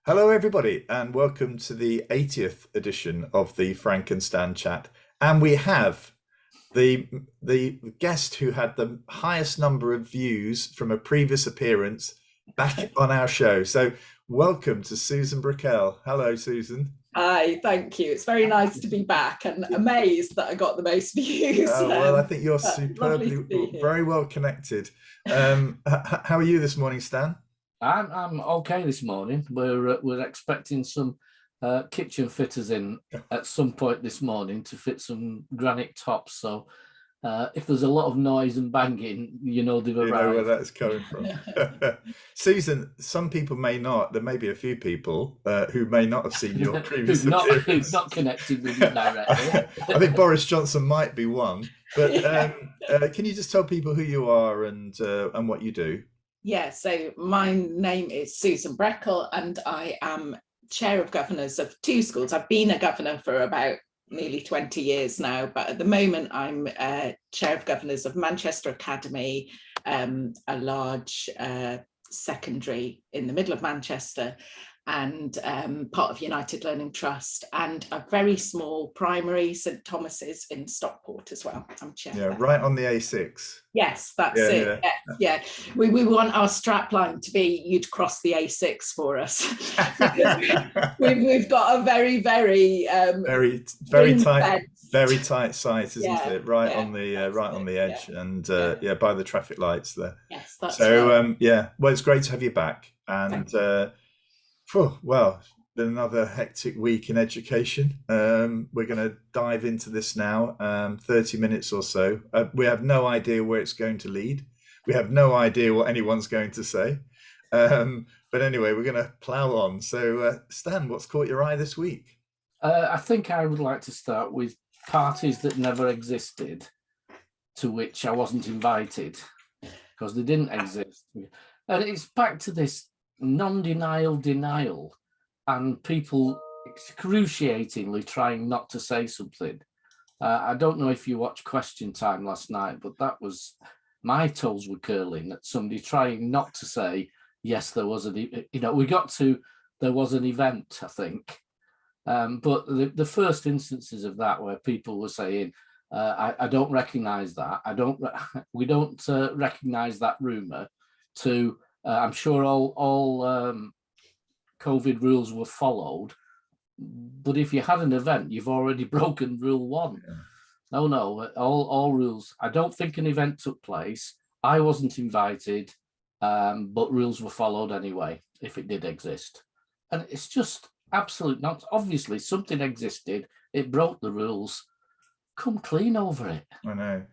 Hello, everybody, and welcome to the 80th edition of the Frank and Stan Chat. And we have the guest who had the highest number of views from a previous appearance back on our show. So, welcome to Susan Breckell. Hello, Susan. Hi, thank you. It's very nice to be back and amazed that I got the most views. Well, I think you're Lovely superbly, to be here. very well connected. How are you this morning, Stan? I'm okay this morning. We're expecting some kitchen fitters in at some point this morning to fit some granite tops. So if there's a lot of noise and banging, they've arrived. You know where that's coming from. Susan, some people may not. There may be a few people who may not have seen your previous appearance. Who's not connected with you directly. I think Boris Johnson might be one. But can you just tell people who you are and what you do? Yeah, so my name is Susan Breckell and I am chair of governors of two schools. I've been a governor for about nearly 20 years now, but at the moment I'm chair of governors of Manchester Academy, a large secondary in the middle of Manchester, and part of United Learning Trust, and a very small primary, St Thomas's in Stockport as well. I'm chair. Yeah, right on the A6. Yes, that's it. Yeah. We want our strapline to be you'd cross the A6 for us. we've got a very tight site, isn't it? Right on the edge, and by the traffic lights there. Yes, that's so. Right. Well, it's great to have you back, and well, been another hectic week in education. We're going to dive into this now, 30 minutes or so. We have no idea where it's going to lead. We have no idea what anyone's going to say. But anyway, we're going to plow on. So, Stan, what's caught your eye this week? I think I would like to start with parties that never existed, to which I wasn't invited because they didn't exist. And it's back to this denial and people excruciatingly trying not to say something. I don't know if you watched Question Time last night, but that was, my toes were curling at somebody trying not to say, yes, there was there was an event, I think. But the first instances of that where people were saying, I don't recognize that. We don't recognize that rumor to, I'm sure all COVID rules were followed, but if you had an event, you've already broken rule one. Yeah. No, all rules. I don't think an event took place. I wasn't invited, but rules were followed anyway, if it did exist. And it's just absolute nonsense. Obviously, something existed. It broke the rules. Come clean over it. I know.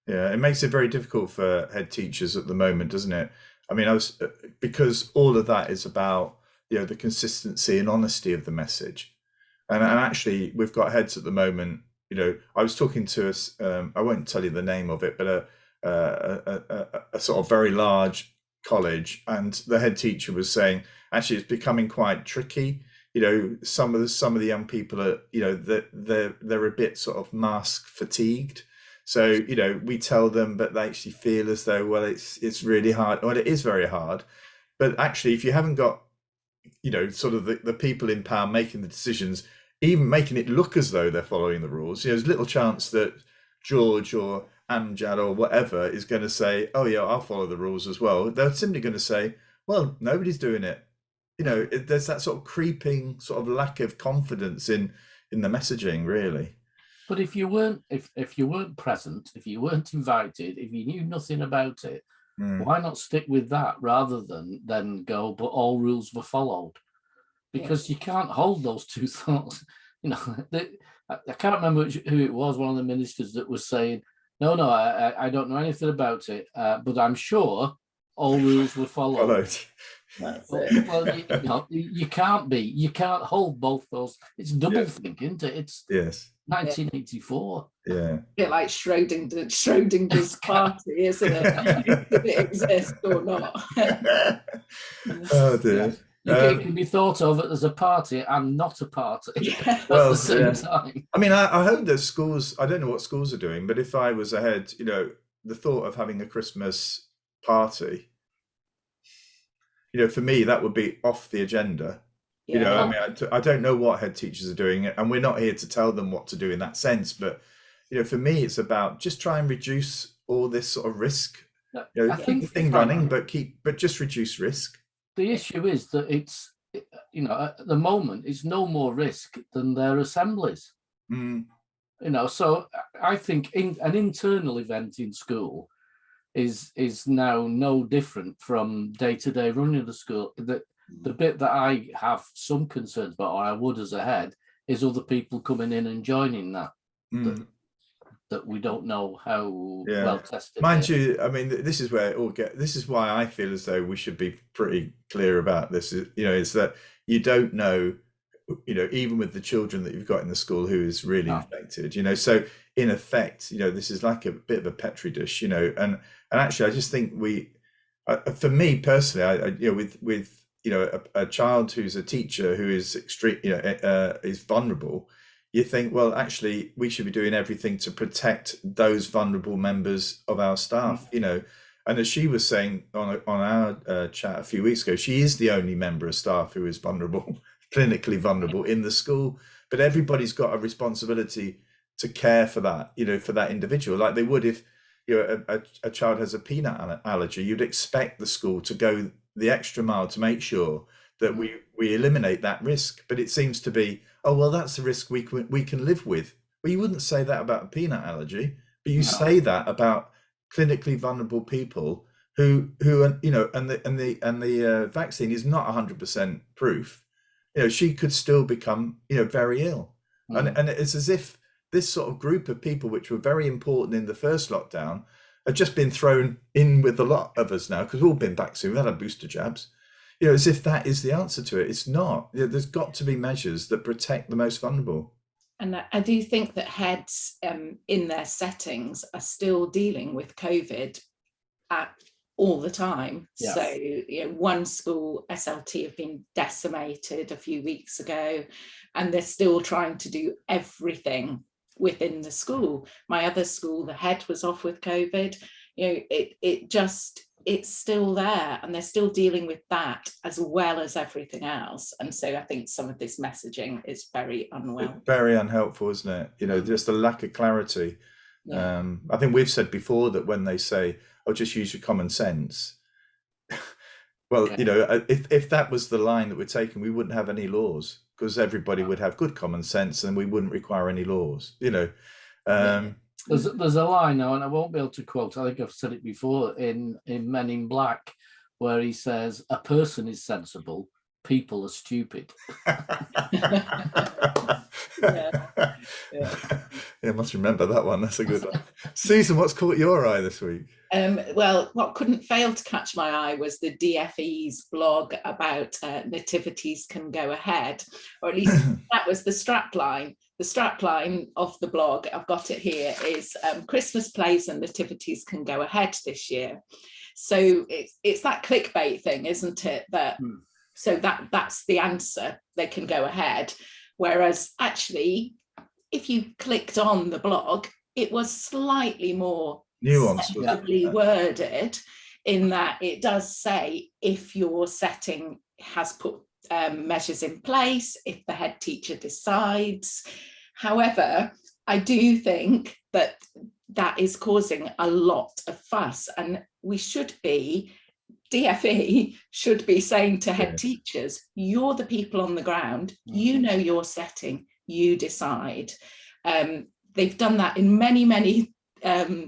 Yeah, it makes it very difficult for head teachers at the moment, doesn't it? I mean, because all of that is about the consistency and honesty of the message, and actually we've got heads at the moment. I was talking to us. I won't tell you the name of it, but a sort of very large college, and the head teacher was saying actually it's becoming quite tricky. Some of the young people are they're a bit sort of mask fatigued. So, we tell them, but they actually feel as though, well, it's really hard. Well, it is very hard. But actually, if you haven't got, sort of the people in power making the decisions, even making it look as though they're following the rules, there's little chance that George or Amjad or whatever is going to say, oh, yeah, I'll follow the rules as well. They're simply going to say, well, nobody's doing it. There's that sort of creeping sort of lack of confidence in the messaging, really. But if you weren't present, if you weren't invited, if you knew nothing about it, why not stick with that rather than go, but all rules were followed? Because you can't hold those two thoughts. I can't remember who it was, one of the ministers that was saying, no, I don't know anything about it, but I'm sure all rules were followed. Well, you can't hold both those. It's double thinking, isn't it? It's 1984. Yeah. A bit like Schrodinger's party, isn't it? If it exists or not. Oh dear. It can be thought of as a party and not a party at the same time. I mean, I hope that schools, I don't know what schools are doing, but if I was ahead, the thought of having a Christmas party, for me, that would be off the agenda. You know, I Yeah. mean, I don't know what head teachers are doing, and we're not here to tell them what to do in that sense. But you know, for me, it's about just try and reduce all this sort of risk. You know, I keep the think, thing Frank, running, but just reduce risk. the issue is that it's, you know, at the moment, it's no more risk than their assemblies. Mm, You know, so I think an internal event in school is now no different from day-to-day running of the school. The bit that I have some concerns about, or I would as a head, is other people coming in and joining that mm. that we don't know how Yeah. well tested. Mind you, I mean, this is where it all this is why I feel as though we should be pretty clear about this. You know, is that you don't know, you know, even with the children that you've got in the school who is really infected, you know, so in effect, you know, this is like a bit of a petri dish, you know, and actually, I just think for me personally, I you know, with you know, a child who's a teacher who is extreme, you know, is vulnerable, you think, well, actually, we should be doing everything to protect those vulnerable members of our staff, you know. And as she was saying on our chat a few weeks ago, she is the only member of staff who is vulnerable, clinically vulnerable in the school. But everybody's got a responsibility to care for that, you know, for that individual, like they would if, you know, a child has a peanut allergy. You'd expect the school to go the extra mile to make sure that we eliminate that risk. But it seems to be, oh well, that's a risk we can live with. Well, you wouldn't say that about a peanut allergy, but you say that about clinically vulnerable people who are, you know, and the vaccine is not 100% proof. You know, she could still become, you know, very ill, and it's as if this sort of group of people, which were very important in the first lockdown, have just been thrown in with a lot of us now because we've all been vaccinated, we've had our booster jabs. You know, as if that is the answer to it. It's not. You know, there's got to be measures that protect the most vulnerable. And I do think that heads in their settings are still dealing with COVID all the time. Yeah. So, you know, one school SLT have been decimated a few weeks ago, and they're still trying to do everything within the school. My other school, the head was off with COVID. You know, it's still there, and they're still dealing with that as well as everything else. And so I think some of this messaging is very unwell. It's very unhelpful, isn't it? You know, just a lack of clarity. Yeah. I think we've said before that when they say, "Oh, just use your common sense," well, you know, if that was the line that we're taking, we wouldn't have any laws because everybody would have good common sense, and we wouldn't require any laws. You know. There's a line now, and I won't be able to quote. I think I've said it before in Men in Black, where he says, "A person is sensible, people are stupid." Yeah, I must remember that one. That's a good one. Susan, what's caught your eye this week? Well, what couldn't fail to catch my eye was the DFE's blog about nativities can go ahead, or at least that was the strap line. The strap line of the blog, I've got it here, is Christmas plays and nativities can go ahead this year. So it's that clickbait thing, isn't it? So that's the answer, they can go ahead. Whereas actually, if you clicked on the blog, it was slightly more nuanced, worded, in that it does say if your setting has put measures in place, if the head teacher decides. However, I do think that is causing a lot of fuss, and DFE should be saying to head teachers, you're the people on the ground, you know your setting, you decide. They've done that in many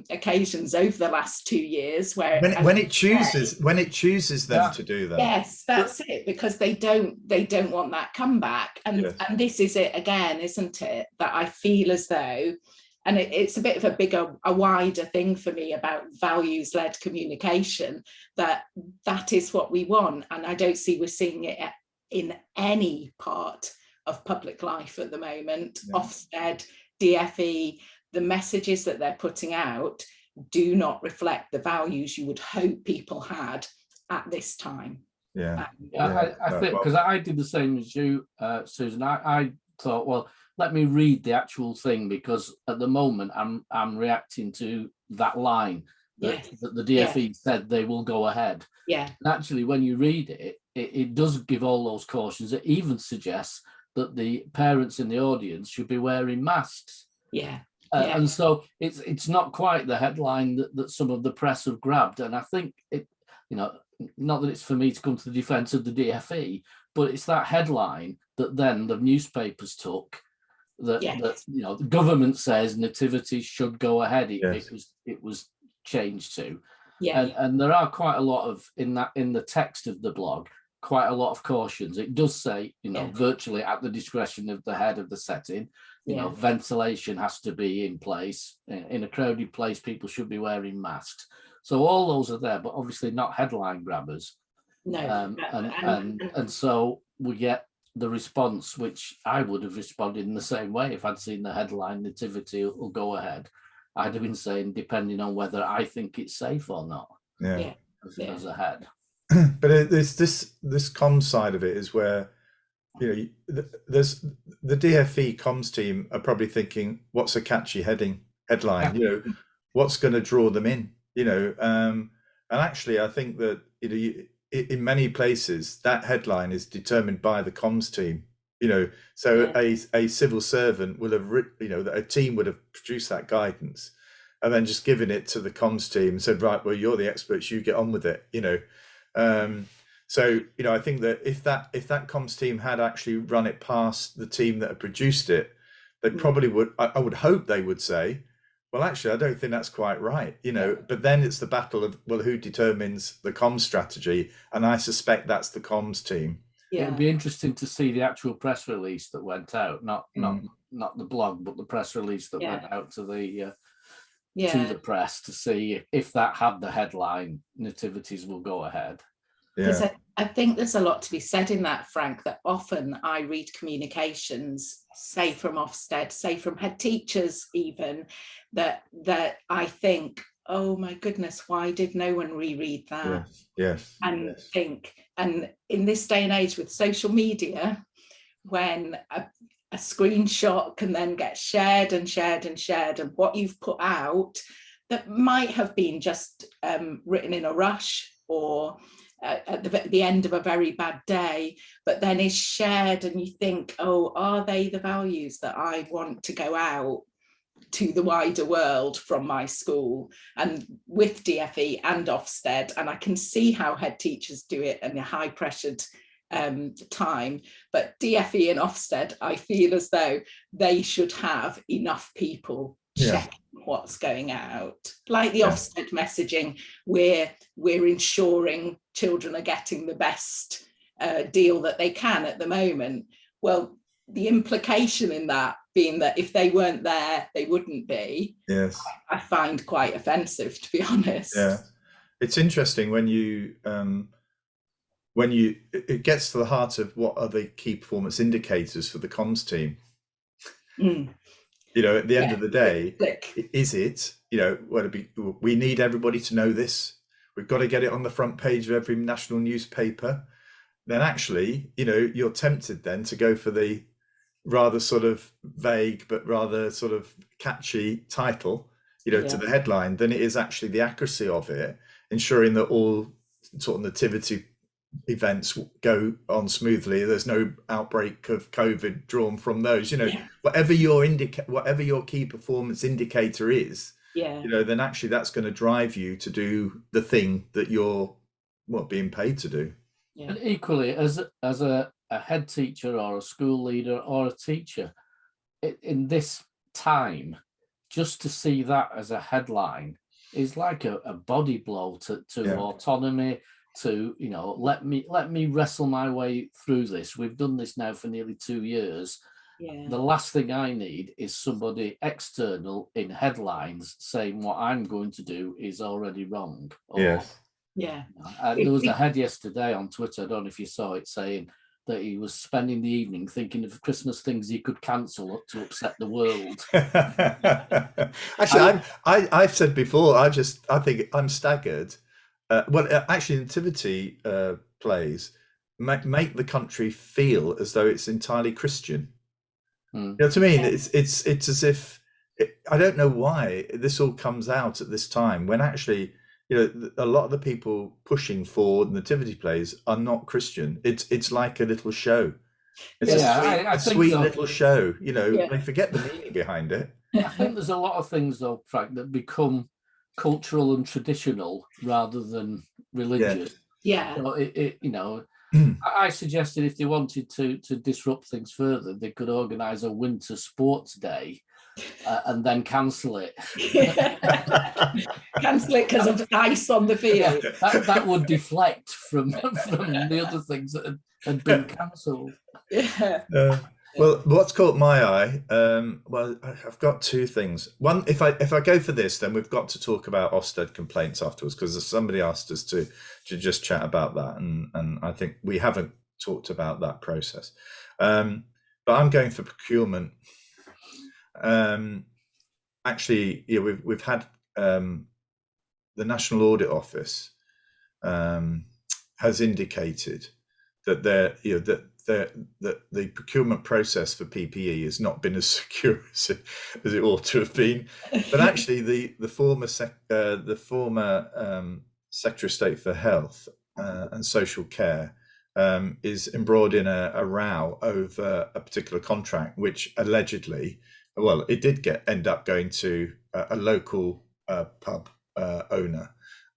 occasions over the last 2 years, where when it chooses them to do that. Yes, that's it, because they don't want that comeback, and this is it again, isn't it? That I feel as though, and it's a bit of a wider thing for me about values-led communication, that is what we want, and I don't see we're seeing it in any part of public life at the moment. Ofsted, DFE, the messages that they're putting out do not reflect the values you would hope people had at this time. I think, because I did the same as you, Susan. I thought, well, let me read the actual thing, because at the moment I'm reacting to that line that the DFE said they will go ahead. Yeah. And actually, when you read it, it does give all those cautions. It even suggests that the parents in the audience should be wearing masks. Yeah. And so it's not quite the headline that some of the press have grabbed. And I think it, not that it's for me to come to the defence of the DfE, but it's that headline that then the newspapers took. That the government says Nativity should go ahead. It was changed to. And there are quite a lot of in the text of the blog, quite a lot of cautions. It does say, virtually at the discretion of the head of the setting, ventilation has to be in place. In a crowded place, people should be wearing masks. So all those are there, but obviously not headline grabbers. No. And so we get the response, which I would have responded in the same way if I'd seen the headline Nativity will go ahead. I'd have been saying, depending on whether I think it's safe or not. As a head. But there's this comms side of it is where, there's the DfE comms team are probably thinking, what's a catchy headline? What's going to draw them in? And actually, I think that in many places that headline is determined by the comms team. So a civil servant will have a team would have produced that guidance and then just given it to the comms team and said, right, well, you're the experts, you get on with it. So I think that if that comms team had actually run it past the team that had produced it, they probably would. I would hope they would say, well, actually, I don't think that's quite right. But then it's the battle of, well, who determines the comms strategy, and I suspect that's the comms team. It would be interesting to see the actual press release that went out, not the blog, but the press release that went out to the press to see if that had the headline Nativities will go ahead. Because I think there's a lot to be said in that, Frank, that often I read communications, say from Ofsted, say from head teachers even, that I think, oh my goodness, why did no one reread that? Yes. And think, and in this day and age with social media, when a screenshot can then get shared and shared and shared, and what you've put out that might have been just written in a rush or at the end of a very bad day, but then is shared, and you think, oh, are they the values that I want to go out to the wider world from my school? And with DfE and Ofsted, and I can see how head teachers do it in a high pressured time, but DfE and Ofsted, I feel as though they should have enough people checking what's going out, like the Ofsted messaging, we're ensuring children are getting the best deal that they can at the moment. Well, the implication in that being that if they weren't there, they wouldn't be. I find quite offensive, to be honest. It's interesting when you it gets to the heart of what are the key performance indicators for the comms team. At the end of the day, is it, we need everybody to know this. We've got to get it on the front page of every national newspaper. Then actually, you're tempted then to go for the rather sort of vague, but rather sort of catchy title, to the headline, than it is actually the accuracy of it, ensuring that all sort of nativity events go on smoothly. There's no outbreak of COVID drawn from those. Whatever your key performance indicator is, then actually that's going to drive you to do the thing that you're being paid to do. And equally, as a head teacher or a school leader or a teacher, in this time, just to see that as a headline is like a body blow to autonomy. To let me wrestle my way through this. We've done this now for nearly 2 years. The last thing I need is somebody external in headlines saying what I'm going to do is already wrong. There was a head yesterday on Twitter, I don't know if you saw it, saying that he was spending the evening thinking of Christmas things he could cancel to upset the world. Actually, I've said before, I think I'm staggered. Actually, nativity plays make the country feel as though it's entirely Christian. You know what I mean? It's as if I don't know why this all comes out at this time when actually a lot of the people pushing for nativity plays are not Christian. It's like a little show. It's I a think sweet so. little show. Yeah. They forget the meaning behind it. I think there's a lot of things, though, Frank, that become cultural and traditional rather than religious. Yeah. So I suggested if they wanted to disrupt things further, they could organise a winter sports day and then cancel it. Cancel it because of ice on the field. Yeah, that would deflect from the other things that had been cancelled. Yeah. Well, what's caught my eye? Well, I've got two things. One, if I go for this, then we've got to talk about Ofsted complaints afterwards, because somebody asked us to just chat about that, and I think we haven't talked about that process. But I'm going for procurement. Actually, we've had the National Audit Office has indicated that the procurement process for PPE has not been as secure as it ought to have been. But actually, the former Secretary of State for Health and Social Care is embroiled in a row over a particular contract, which allegedly, well, it did end up going to a local pub owner,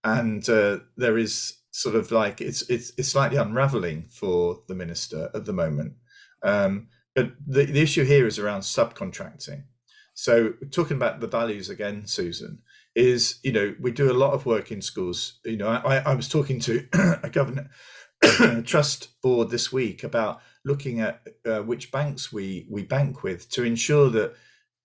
and there is sort of like it's slightly unraveling for the minister at the moment. But the issue here is around subcontracting. So talking about the values again, Susan, is we do a lot of work in schools. I was talking to a government trust board this week about looking at which banks we bank with to ensure that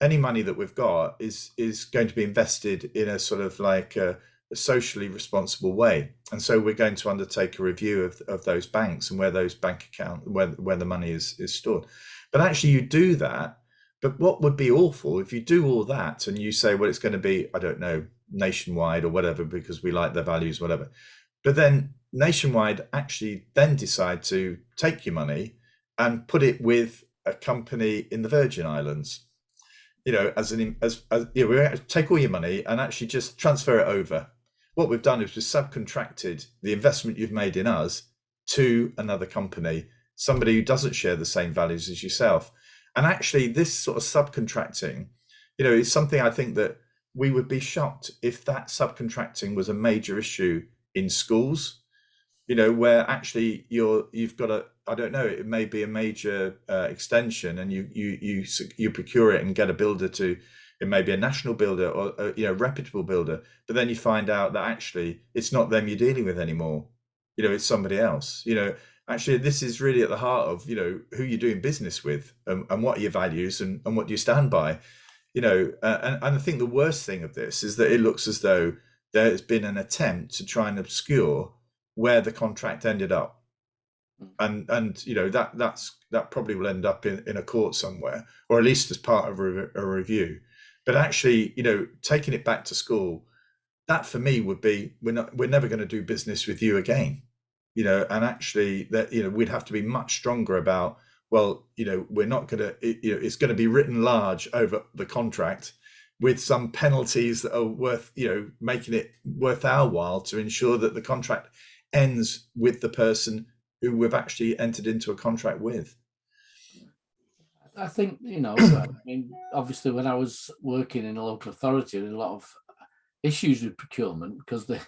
any money that we've got is going to be invested in a sort of like a socially responsible way. And so we're going to undertake a review of those banks and where those bank accounts, where the money is stored. But actually you do that. But what would be awful if you do all that and you say, well, it's going to be, I don't know, nationwide or whatever, because we like their values, whatever. But then Nationwide actually then decide to take your money and put it with a company in the Virgin Islands. We take all your money and actually just transfer it over. What we've done is we've subcontracted the investment you've made in us to another company, somebody who doesn't share the same values as yourself. And actually, this sort of subcontracting, is something I think that we would be shocked if that subcontracting was a major issue in schools. Where actually you've got I don't know, it may be a major extension, and you procure it and get a builder it may be a national builder or a reputable builder, but then you find out that actually it's not them you're dealing with anymore. It's somebody else. Actually, this is really at the heart of who you're doing business with, and what are your values and what do you stand by. And I think the worst thing of this is that it looks as though there's been an attempt to try and obscure where the contract ended up, and that probably will end up in a court somewhere, or at least as part of a review. But actually, taking it back to school, that for me would be we're never going to do business with you again. And actually that we'd have to be much stronger about, well, we're not going to it's going to be written large over the contract with some penalties that are worth making it worth our while to ensure that the contract ends with the person who we've actually entered into a contract with. I think, obviously when I was working in a local authority, there were a lot of issues with procurement because they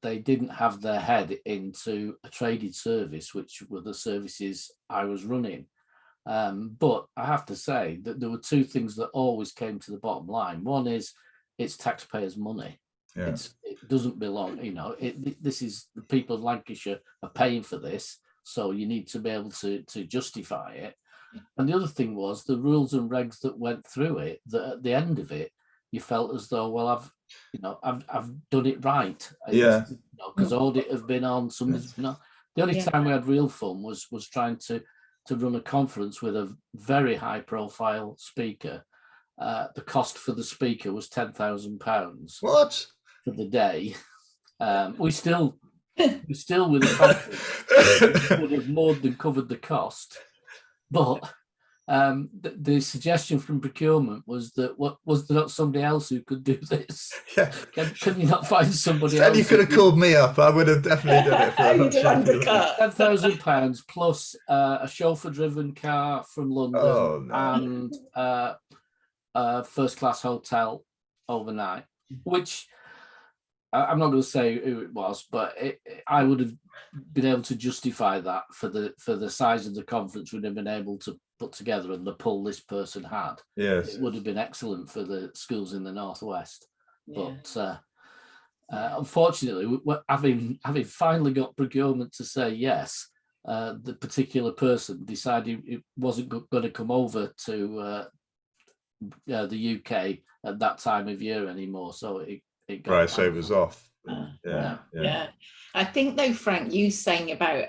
didn't have their head into a traded service, which were the services I was running. But I have to say that there were two things that always came to the bottom line. One is it's taxpayers' money. Yeah. It doesn't belong, this is the people of Lancashire are paying for this, so you need to be able to justify it. And the other thing was the rules and regs that went through it, that at the end of it, you felt as though, well, I've done it right. Yeah. Because audit have been on, somebody's been on. The only time we had real fun was trying to run a conference with a very high profile speaker. The cost for the speaker was £10,000. What? For the day. We still with the conference would have more than covered the cost. But The suggestion from procurement was that was there not somebody else who could do this? Yeah. Can you not find somebody Then else? you could have called me up. I would have definitely done it for a You'd much have cheaper. undercut. £10,000 plus a chauffeur-driven car from London Oh, no. and a first-class hotel overnight, which I'm not going to say who it was, but I would have been able to justify that for the size of the conference we'd have been able to put together and the pull this person had. Yes. It would have been excellent for the schools in the Northwest. Yeah. But unfortunately, having finally got procurement to say yes, the particular person decided it wasn't going to come over to the UK at that time of year anymore. So it got Right, so it was off. Yeah. I think though, Frank, you saying about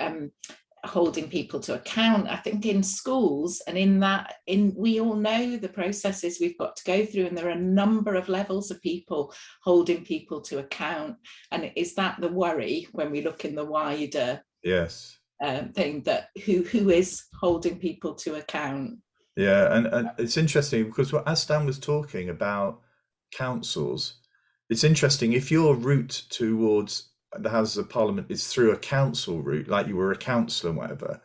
holding people to account, I think in schools and we all know the processes we've got to go through, and there are a number of levels of people holding people to account. And is that the worry when we look in the wider thing, that who is holding people to account? Yeah, and it's interesting because as Stan was talking about councils, it's interesting if your route towards the Houses of Parliament is through a council route, like you were a councillor and whatever,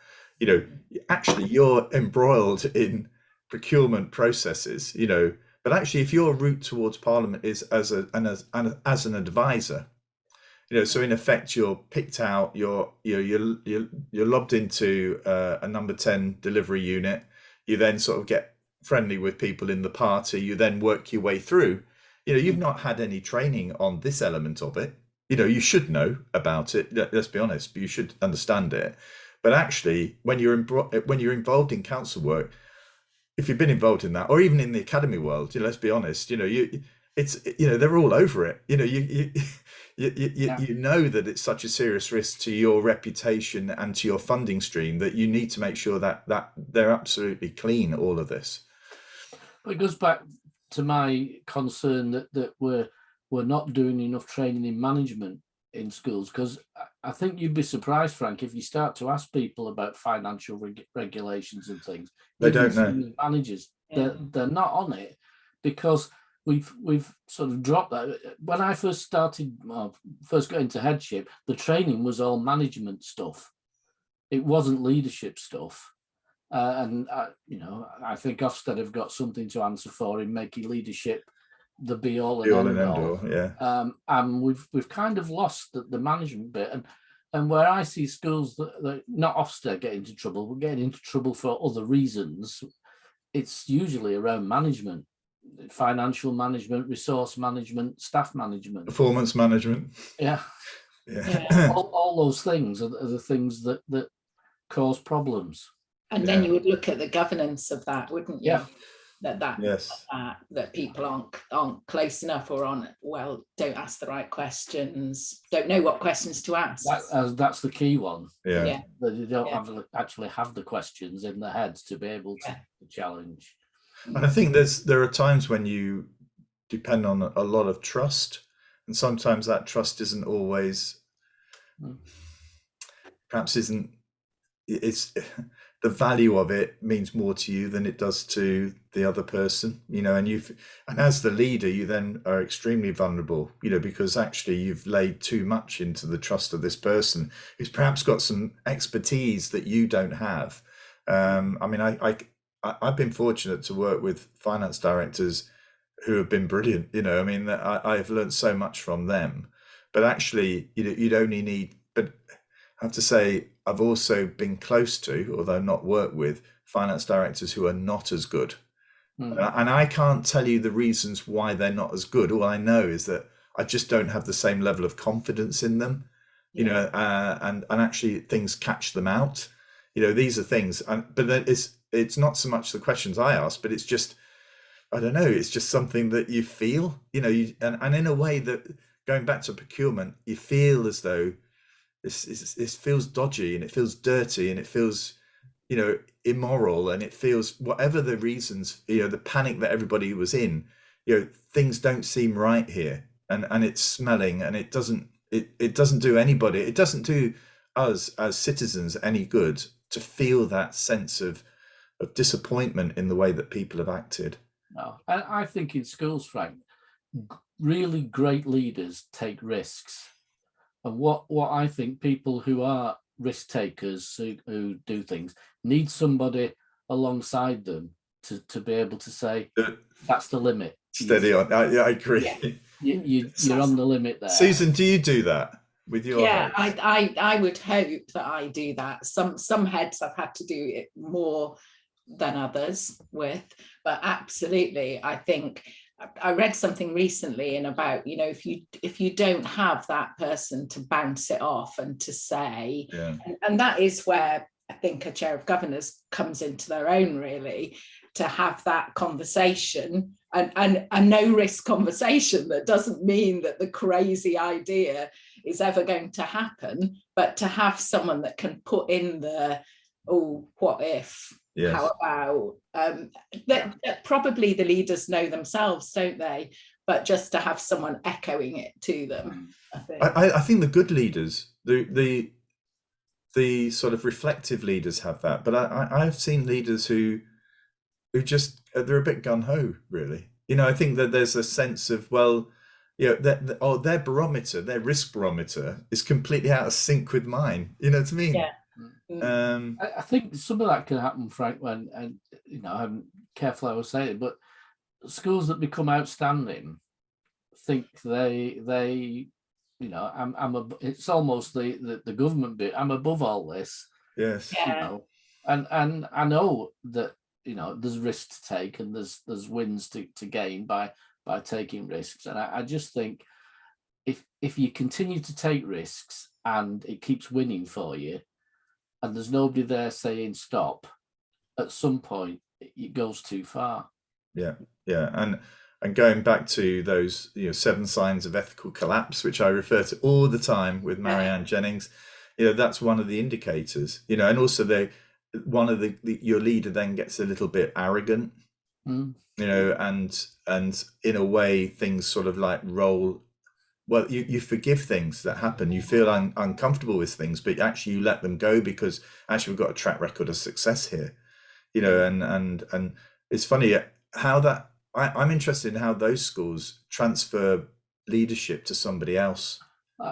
actually you're embroiled in procurement processes, but actually if your route towards Parliament is as an advisor, so in effect you're picked out, you're lobbed into a number 10 delivery unit. You then sort of get friendly with people in the party. You then work your way through. You've not had any training on this element of it. You should know about it. Let's be honest, but you should understand it. But actually, when you're involved in council work, if you've been involved in that, or even in the academy world, let's be honest, they're all over it. You know that it's such a serious risk to your reputation and to your funding stream that you need to make sure that they're absolutely clean, all of this. But it goes back to my concern that we're not doing enough training in management in schools, because I think you'd be surprised, Frank, if you start to ask people about financial regulations and things. They don't know. Managers, they're not on it, because we've sort of dropped that. When I first got into headship, the training was all management stuff. It wasn't leadership stuff. I think Ofsted have got something to answer for in making leadership the be all and end all. Yeah. And we've kind of lost the management bit. And where I see schools that not Ofsted get into trouble, but getting into trouble for other reasons, it's usually around management. Financial management, resource management, staff management, performance management. Yeah. All those things are the things that cause problems. And then you would look at the governance of that, wouldn't you? Yeah. That people aren't close enough, or don't ask the right questions, don't know what questions to ask. That's the key one. Yeah. That you don't actually have the questions in their heads to be able to challenge. And I think there are times when you depend on a lot of trust, and sometimes that trust isn't always, it's the value of it means more to you than it does to the other person, and as the leader, you then are extremely vulnerable, because actually you've laid too much into the trust of this person who's perhaps got some expertise that you don't have. I've been fortunate to work with finance directors who have been brilliant. I've learned so much from them. But actually, you'd only need. But I have to say, I've also been close to, although not worked with, finance directors who are not as good. And I can't tell you the reasons why they're not as good. All I know is that I just don't have the same level of confidence in them. And actually things catch them out. These are things. But it's not so much the questions I ask, but it's just, I don't know, it's just something that you feel, and in a way that, going back to procurement, you feel as though this feels dodgy, and it feels dirty, and it feels, immoral, and it feels, whatever the reasons, the panic that everybody was in, things don't seem right here, and it's smelling, and it doesn't do anybody, it doesn't do us as citizens any good to feel that sense of of disappointment in the way that people have acted. No, and I think in schools, Frank, really great leaders take risks. And what I think people who are risk takers, who do things, need somebody alongside them to be able to say, that's the limit. Steady on. I agree. Yeah. You're on the limit there. Susan, do you do that with your Yeah, heads? I would hope that I do that. Some heads I've had to do it more than others with, but absolutely, I think I read something recently in about, you know, if you don't have that person to bounce it off and to say, and that is where I think a chair of governors comes into their own, really, to have that conversation, and a no risk conversation that doesn't mean that the crazy idea is ever going to happen, but to have someone that can put in the, oh, what if? Yes. How about that probably the leaders know themselves, don't they? But just to have someone echoing it to them. I think the good leaders, the sort of reflective leaders have that, but I've seen leaders who just, they're a bit gun-ho, really. You know, I think that there's a sense of, well, you know, their barometer, their risk barometer is completely out of sync with mine. You know what I mean? Yeah. I think some of that can happen, Frank, when, and you know, I'm careful how I say it, but schools that become outstanding think they you know, it's almost the government bit. I'm above all this. Yes. You know, and I know that, you know, there's risks to take and there's wins to gain by taking risks. And I just think if you continue to take risks and it keeps winning for you, and there's nobody there saying stop, at some point it goes too far. Yeah, and going back to those, you know, 7 signs of ethical collapse, which I refer to all the time with Marianne Jennings, you know, that's one of the indicators. You know, and also one of your leader then gets a little bit arrogant, you know, and in a way things sort of like roll. Well, you forgive things that happen. You feel uncomfortable with things, but actually you let them go because actually we've got a track record of success here, you know. And it's funny how that I'm interested in how those schools transfer leadership to somebody else.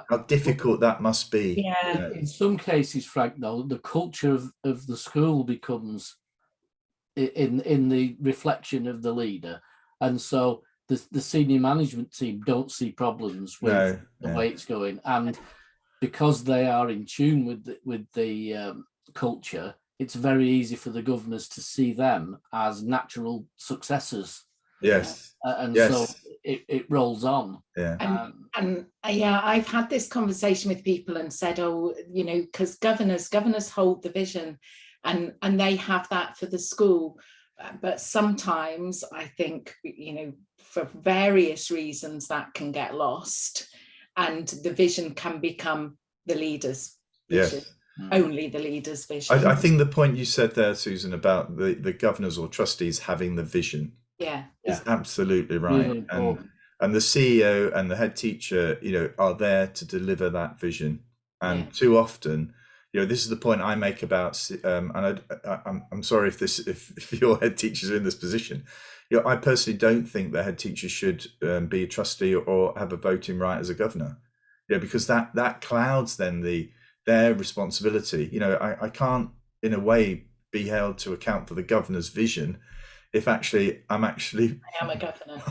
How difficult that must be. Yeah. In some cases, Frank, though, the culture of the school becomes in the reflection of the leader, and so the senior management team don't see problems with the way it's going, and because they are in tune with the culture, it's very easy for the governors to see them as natural successors. Yes. So it rolls on. Yeah. And I've had this conversation with people and said, oh, you know, because governors hold the vision, and they have that for the school. But sometimes I think, you know, for various reasons that can get lost, and the vision can become the leader's vision. Yes. Only the leader's vision. I think the point you said there, Susan, about the governors or trustees having the vision, is absolutely right. Really and the CEO and the head teacher, you know, are there to deliver that vision. And too often, you know, this is the point I make about, and I'm sorry if your head teachers are in this position. You know, I personally don't think the head teacher should be a trustee or have a voting right as a governor. Yeah, because that clouds then their responsibility. You know, I can't in a way be held to account for the governor's vision if actually I am a governor.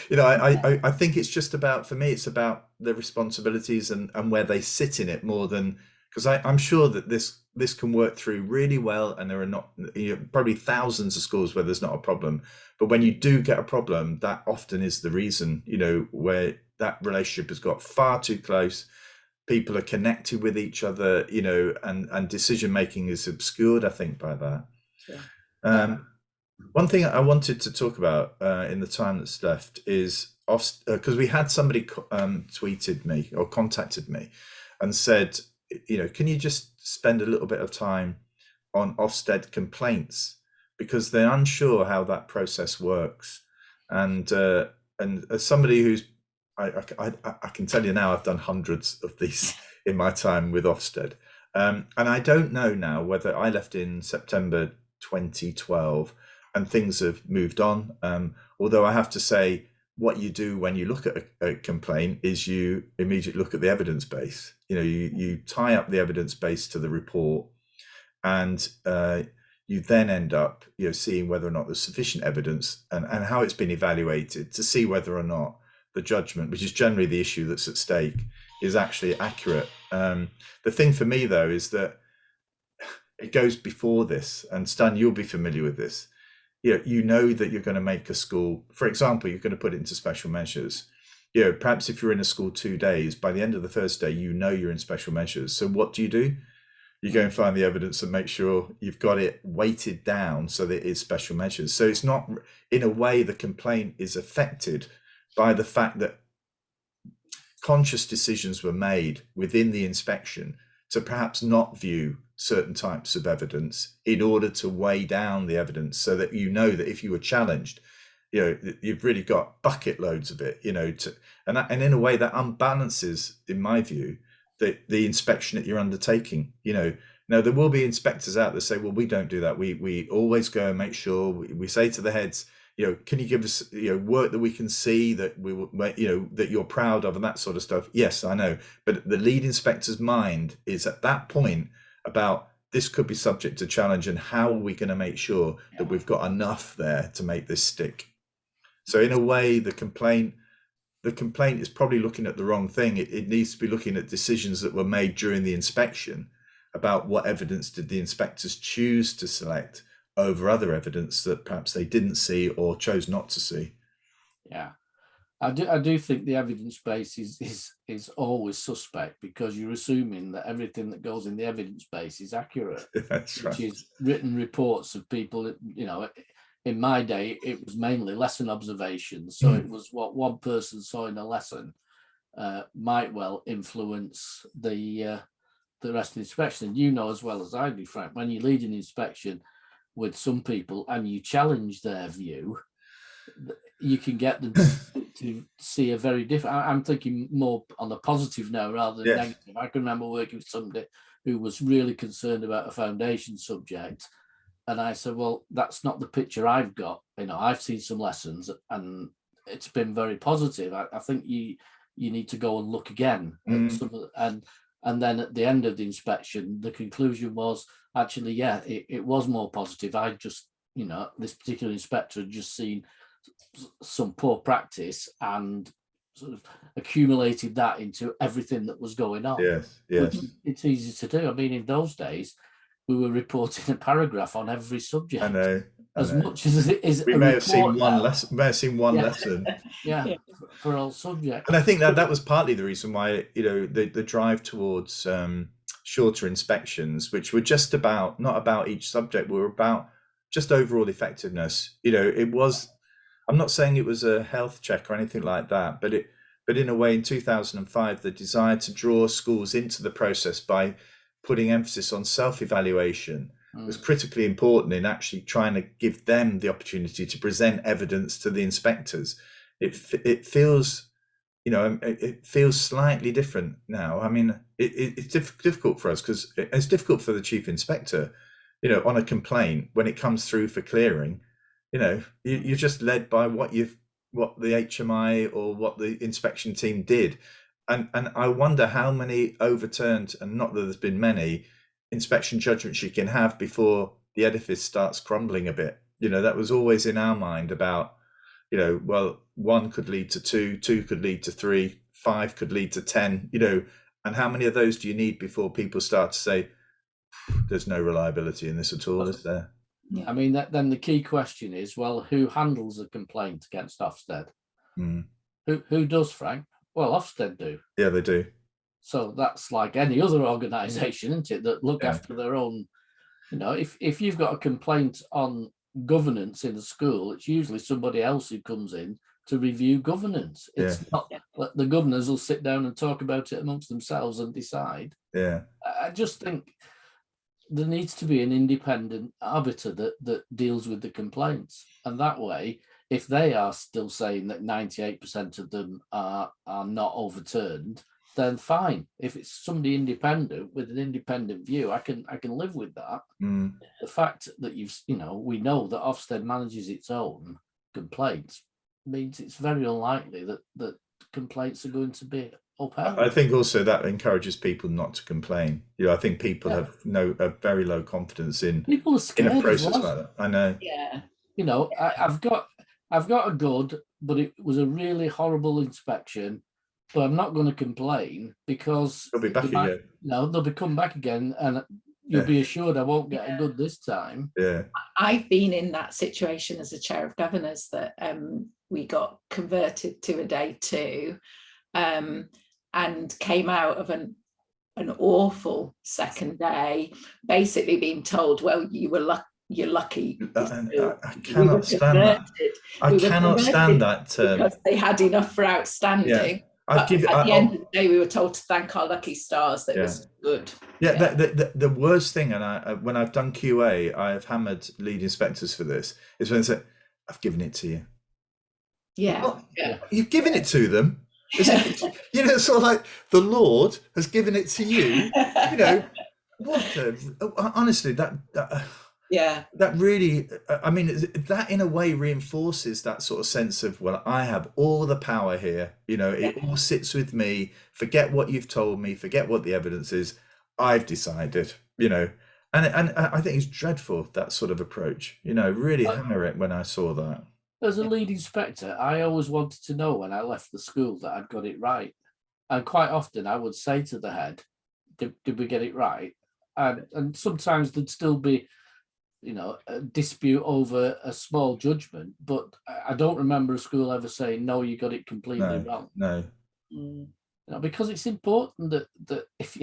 You know, I think it's just about, for me, it's about the responsibilities and where they sit in it more than, because I'm sure that this can work through really well, and there are not, you know, probably thousands of schools where there's not a problem, but when you do get a problem, that often is the reason, you know, where that relationship has got far too close. People are connected with each other, you know, and decision making is obscured, I think, by that. One thing I wanted to talk about in the time that's left is because we had somebody tweeted me or contacted me and said, you know, can you just spend a little bit of time on Ofsted complaints, because they're unsure how that process works. And as somebody who's, I can tell you now, I've done hundreds of these in my time with Ofsted. And I don't know now whether I left in September 2012, and things have moved on. Although I have to say, what you do when you look at a complaint is you immediately look at the evidence base. You tie up the evidence base to the report, and you then end up seeing whether or not there's sufficient evidence and how it's been evaluated to see whether or not the judgment, which is generally the issue that's at stake, is actually accurate. The thing for me, though, is that it goes before this, and Stan, you'll be familiar with this. You know that you're going to make a school, for example, you're going to put it into special measures. Perhaps if you're in a school 2 days, by the end of the first day, you're in special measures. So what do? You go and find the evidence and make sure you've got it weighted down so that it is special measures. So it's not, in a way, the complaint is affected by the fact that conscious decisions were made within the inspection to perhaps not view certain types of evidence in order to weigh down the evidence, so that that if you were challenged, you've really got bucket loads of it, and in a way that unbalances, in my view, the inspection that you're undertaking. Now there will be inspectors out there say, well, we don't do that. We always go and make sure we say to the heads, can you give us work that we can see that that you're proud of and that sort of stuff. Yes, I know, but the lead inspector's mind is at that point about this could be subject to challenge, and how are we going to make sure that we've got enough there to make this stick. So in a way, the complaint is probably looking at the wrong thing. It needs to be looking at decisions that were made during the inspection about what evidence did the inspectors choose to select over other evidence that perhaps they didn't see or chose not to see. Yeah, I do think the evidence base is always suspect, because you're assuming that everything that goes in the evidence base is accurate. That's right. Which is written reports of people. In my day, it was mainly lesson observations. So it was what one person saw in a lesson might well influence the rest of the inspection. And as well as I do, Frank, when you lead an inspection with some people and you challenge their view, you can get them to see a very different. I'm thinking more on a positive note rather than negative. I can remember working with somebody who was really concerned about a foundation subject, and I said, well, that's not the picture I've got. I've seen some lessons and it's been very positive. I think you need to go and look again at some of the, and then at the end of the inspection, the conclusion was actually, it was more positive. I just, this particular inspector had just seen some poor practice and sort of accumulated that into everything that was going on. Yes. It's easy to do. I mean, in those days, we were reporting a paragraph on every subject. I know. As much as it is. We may have seen one lesson. Lesson. Yeah, for all subjects. And I think that was partly the reason why the drive towards shorter inspections, which were just about, not about each subject, were about just overall effectiveness. It was. I'm not saying it was a health check or anything like that, but in a way, in 2005, the desire to draw schools into the process by putting emphasis on self-evaluation was critically important in actually trying to give them the opportunity to present evidence to the inspectors. It feels, it feels slightly different now. I mean, it's difficult for us because it's difficult for the chief inspector, on a complaint when it comes through for clearing. You're just led by what the HMI or what the inspection team did. And I wonder how many overturned, and not that there's been many, inspection judgments you can have before the edifice starts crumbling a bit. That was always in our mind about, well, 1 could lead to 2, 2 could lead to 3, 5 could lead to 10, and how many of those do you need before people start to say, there's no reliability in this at all, is there? Yeah. I mean, then the key question is, well, who handles a complaint against Ofsted? Who does, Frank? Well, Ofsted do. Yeah, they do. So that's like any other organisation, isn't it, that look after their own. If you've got a complaint on governance in a school, it's usually somebody else who comes in to review governance. It's not the governors will sit down and talk about it amongst themselves and decide. Yeah. I just think there needs to be an independent arbiter that deals with the complaints, and that way, if they are still saying that 98% of them are not overturned, then fine. If it's somebody independent with an independent view, I can live with that. Mm. The fact that we know that Ofsted manages its own complaints means it's very unlikely that complaints are going to be upheld. I think also that encourages people not to complain. I think people have a very low confidence in People are in scared a as process well. like that. I know. Yeah. I've got a good, but it was a really horrible inspection. But I'm not going to complain because They'll be back again. they'll be come back again, and you'll be assured I won't get a good this time. Yeah. I've been in that situation as a chair of governors that we got converted to a day 2 and came out of an awful second day, basically being told, well, you're lucky. I cannot stand that. I cannot stand that because they had enough for outstanding. Yeah. At the end of the day, we were told to thank our lucky stars that it was good. Yeah, the worst thing, and when I've done QA, I have hammered lead inspectors for this, is when they say, I've given it to you. Yeah. Well, you've given it to them. It's sort of like the Lord has given it to you. Honestly, that really, that in a way reinforces that sort of sense of, well, I have all the power here. It all sits with me. Forget what you've told me. Forget what the evidence is. I've decided. And I think it's dreadful, that sort of approach. Really hammer it when I saw that. As a lead inspector, I always wanted to know when I left the school that I'd got it right. And quite often I would say to the head, did we get it right? And sometimes there'd still be, a dispute over a small judgment, but I don't remember a school ever saying, no, you got it completely wrong. No. Because it's important that if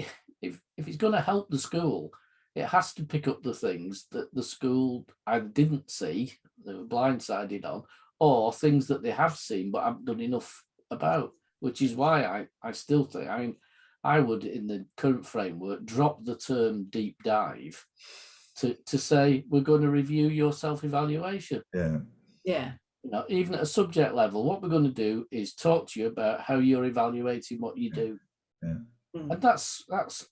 it's going to help the school, it has to pick up the things that the school either didn't see, they were blindsided on, or things that they have seen but haven't done enough about, which is why I still think, I would, in the current framework, drop the term deep dive to say we're going to review your self-evaluation. Yeah. Even at a subject level, what we're going to do is talk to you about how you're evaluating what you do. And that's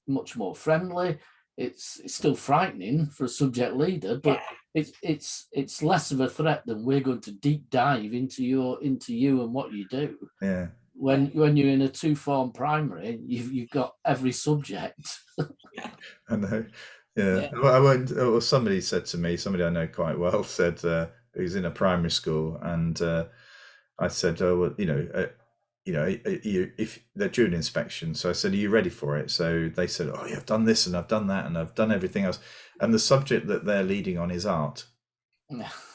much more friendly. It's still frightening for a subject leader, but it's less of a threat than we're going to deep dive into you and what you do. Yeah. When you're in a 2-form primary, you've got every subject. I know. Yeah. Well, I won't. Well, somebody said to me, somebody I know quite well, said he was in a primary school, and I said, "Oh, well, if they're due an inspection." So I said, "Are you ready for it?" So they said, "Oh, yeah, I've done this and I've done that and I've done everything else." And the subject that they're leading on is art.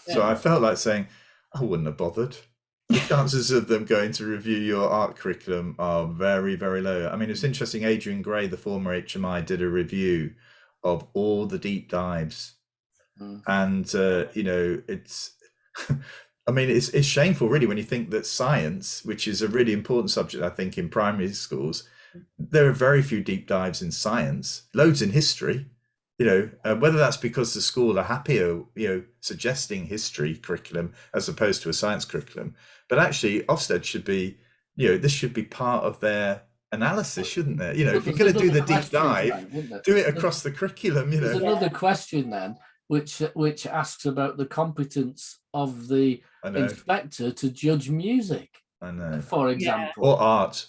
So I felt like saying, I wouldn't have bothered. The chances of them going to review your art curriculum are very, very low. It's interesting. Adrian Gray, the former HMI, did a review of all the deep dives, and it's. It's shameful, really, when you think that science, which is a really important subject, I think, in primary schools, there are very few deep dives in science, loads in history. Whether that's because the school are happier, suggesting history curriculum as opposed to a science curriculum. But actually, Ofsted should be, this should be part of their analysis, shouldn't there? If you're going to do the deep dive, do it across the curriculum. There's another question then, which asks about the competence of the inspector to judge music, for example, or art.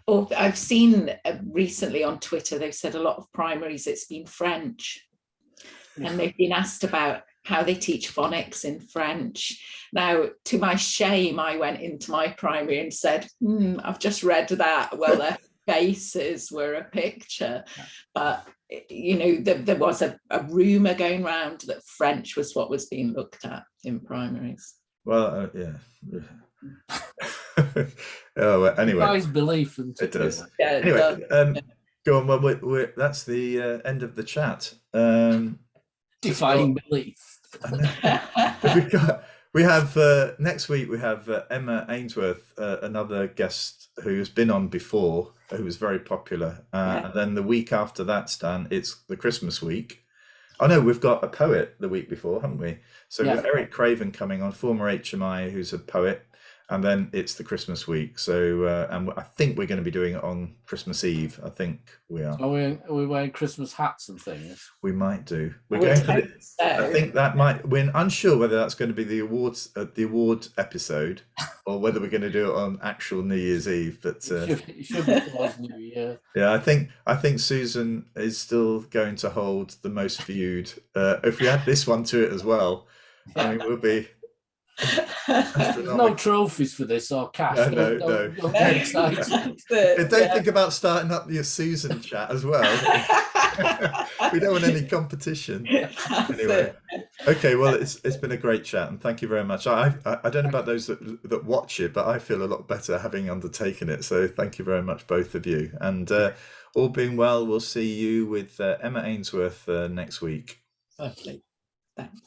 Or I've seen recently on Twitter, they've said a lot of primaries, it's been French, and they've been asked about how they teach phonics in French. Now, to my shame, I went into my primary and said, I've just read that. Well, their faces were a picture. But, there was a rumour going around that French was what was being looked at in primaries. Well, anyway. Nice belief. It does. Anyway, go on. Well, that's the end of the chat. Defying belief. We have next week. We have Emma Ainsworth, another guest who's been on before, who was very popular. And then the week after that, Stan, it's the Christmas week. Oh no, we've got a poet the week before, haven't we? So we've got Eric Craven coming on, former HMI, who's a poet. and then it's the Christmas week. So, and I think we're going to be doing it on Christmas Eve. I think we are. Are we wearing Christmas hats and things? We might do. We're We going for hope the, so. I think that might. We're unsure whether that's going to be the award episode, or whether we're going to do it on actual New Year's Eve. But It should be towards New Year. yeah, I think Susan is still going to hold the most viewed. If we add this one to it as well, I mean, we'll be. There's no trophies for this or cash. No. Don't get excited. Don't think about starting up your Susan chat as well. We don't want any competition. Anyway, okay. Well, it's been a great chat, and thank you very much. I don't know about those that watch it, but I feel a lot better having undertaken it. So thank you very much, both of you. And all being well, we'll see you with Emma Ainsworth next week. Lovely. Thanks.